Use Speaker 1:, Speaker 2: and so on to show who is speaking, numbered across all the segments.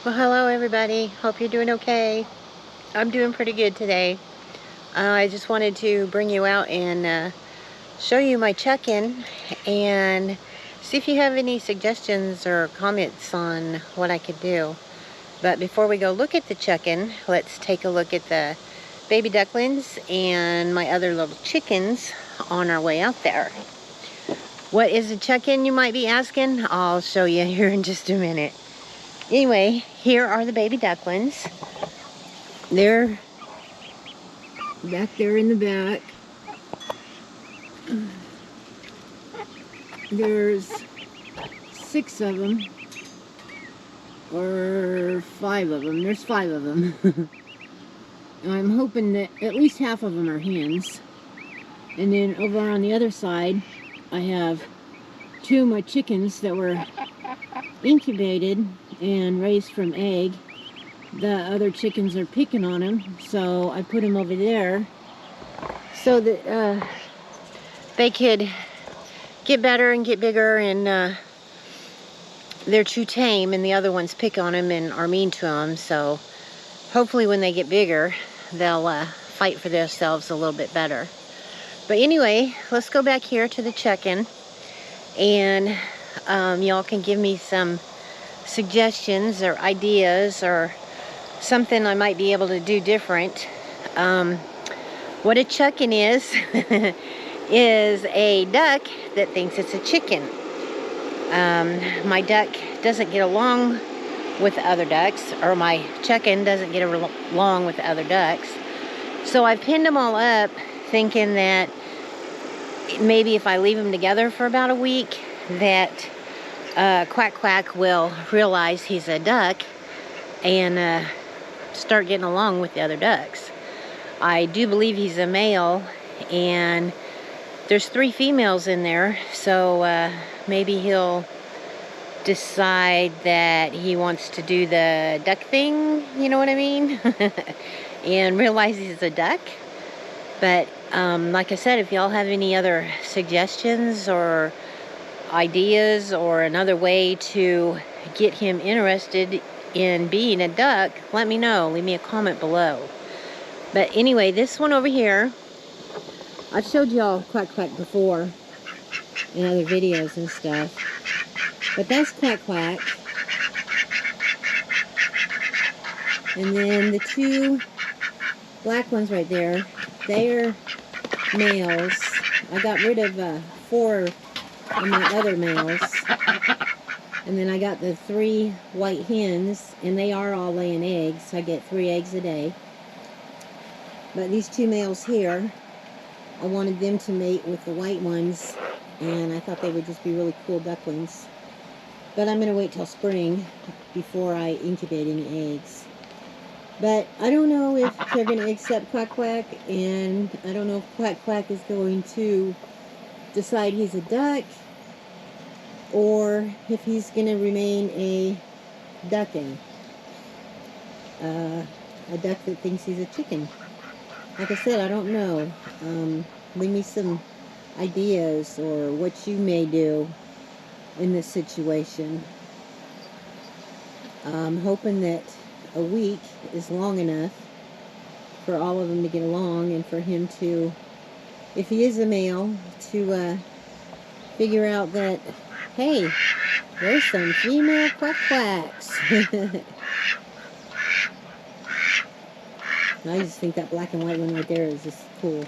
Speaker 1: Well, hello everybody. Hope you're doing okay. I'm doing pretty good today. I just wanted to bring you out and show you my check-in and see if you have any suggestions or comments on what I could do. But before we go look at the check-in, let's take a look at the baby ducklings and my other little chickens on our way out there. What is a check-in, you might be asking? I'll show you here in just a minute. Anyway, here are the baby ducklings. They're back there in the back. There's 6 of them, or 5 of them. There's 5 of them. I'm hoping that at least half of them are hens. And then over on the other side, I have 2 of my chickens that were incubated and raised from egg. The other chickens are picking on them, so I put them over there so that they could get better and get bigger, and they're too tame, and the other ones pick on them and are mean to them. So hopefully when they get bigger, they'll fight for themselves a little bit better. But anyway, let's go back here to the check-in, and y'all can give me some suggestions or ideas or something I might be able to do different. What a check-in is is a duck that thinks it's a chicken. My duck doesn't get along with the other ducks, or my check-in doesn't get along with the other ducks. So I've pinned them all up thinking that maybe if I leave them together for about a week, that Quack Quack will realize he's a duck and start getting along with the other ducks. I do believe he's a male, and there's 3 females in there, so maybe he'll decide that he wants to do the duck thing, you know what I mean? And realize he's a duck. But like I said, if y'all have any other suggestions or ideas or another way to get him interested in being a duck, let me know. Leave me a comment below. But anyway, this one over here, I've showed y'all Quack Quack before in other videos and stuff, but that's Quack Quack. And then the 2 black ones right there, they're males. I got rid of 4 of my other males, and then I got the 3 white hens, and they are all laying eggs. I get 3 eggs a day. But these 2 males here, I wanted them to mate with the white ones, and I thought they would just be really cool ducklings. But I'm going to wait till spring before I incubate any eggs. But I don't know if they're going to accept Quack Quack, and I don't know if Quack Quack is going to decide he's a duck, or if he's going to remain a ducking. A duck that thinks he's a chicken. Like I said, I don't know. Leave me some ideas or what you may do in this situation. I'm hoping that a week is long enough for all of them to get along, and for him to, if he is a male, to figure out that, hey, there's some female Quack Quacks. I just think that black and white one right there is just cool.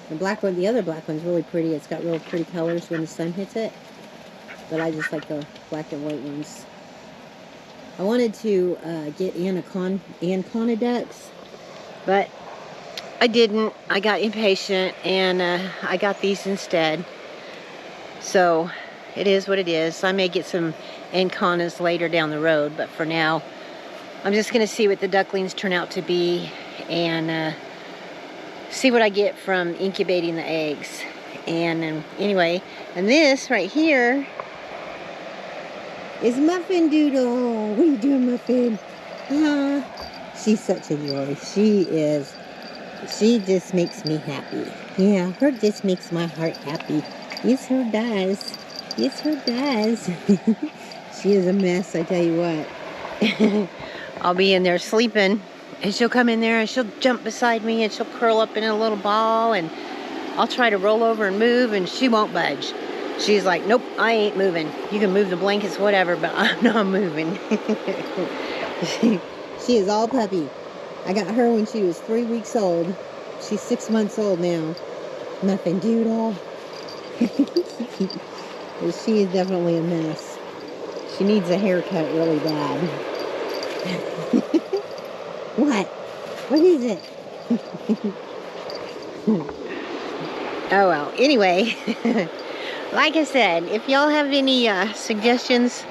Speaker 1: The black one, the other black one's really pretty. It's got real pretty colors when the sun hits it. But I just like the black and white ones. I wanted to get anaconda ducks, but I didn't. I got impatient, and I got these instead. So it is what it is. I may get some anacondas later down the road, but for now, I'm just going to see what the ducklings turn out to be, and see what I get from incubating the eggs. And anyway, and this right here is Muffin Doodle. What are you doing, Muffin? She's such a joy. She is. She just makes me happy. Yeah, her just makes my heart happy. Yes, her does. Yes, her does. She is a mess, I tell you what. I'll be in there sleeping, and she'll come in there and she'll jump beside me and she'll curl up in a little ball, and I'll try to roll over and move, and she won't budge. She's like, nope, I ain't moving. You can move the blankets, whatever, but I'm not moving. She is all puppy. I got her when she was 3 weeks old. She's 6 months old now. Nothing do at all. She is definitely a mess. She needs a haircut really bad. What? What is it? Oh well, anyway. Like I said, if y'all have any suggestions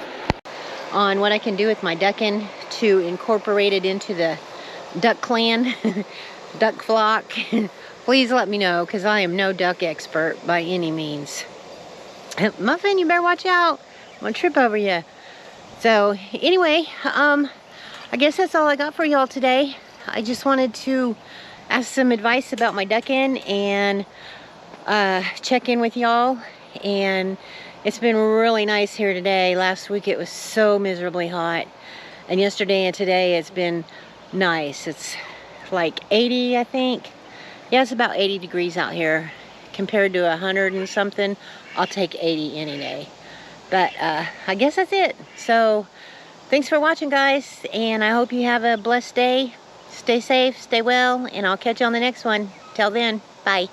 Speaker 1: on what I can do with my ducking to incorporate it into the duck clan, duck flock, please let me know, because I am no duck expert by any means. Muffin, you better watch out. I'm gonna trip over you. So anyway, I guess that's all I got for y'all today. I just wanted to ask some advice about my ducking and check in with y'all. And it's been really nice here today. Last week it was so miserably hot, and yesterday and today it's been nice. It's like 80, I think. Yeah, it's about 80 degrees out here compared to 100 and something. I'll take 80 any day. But I guess that's it. So thanks for watching, guys, and I hope you have a blessed day. Stay safe, stay well, and I'll catch you on the next one. Till then, bye.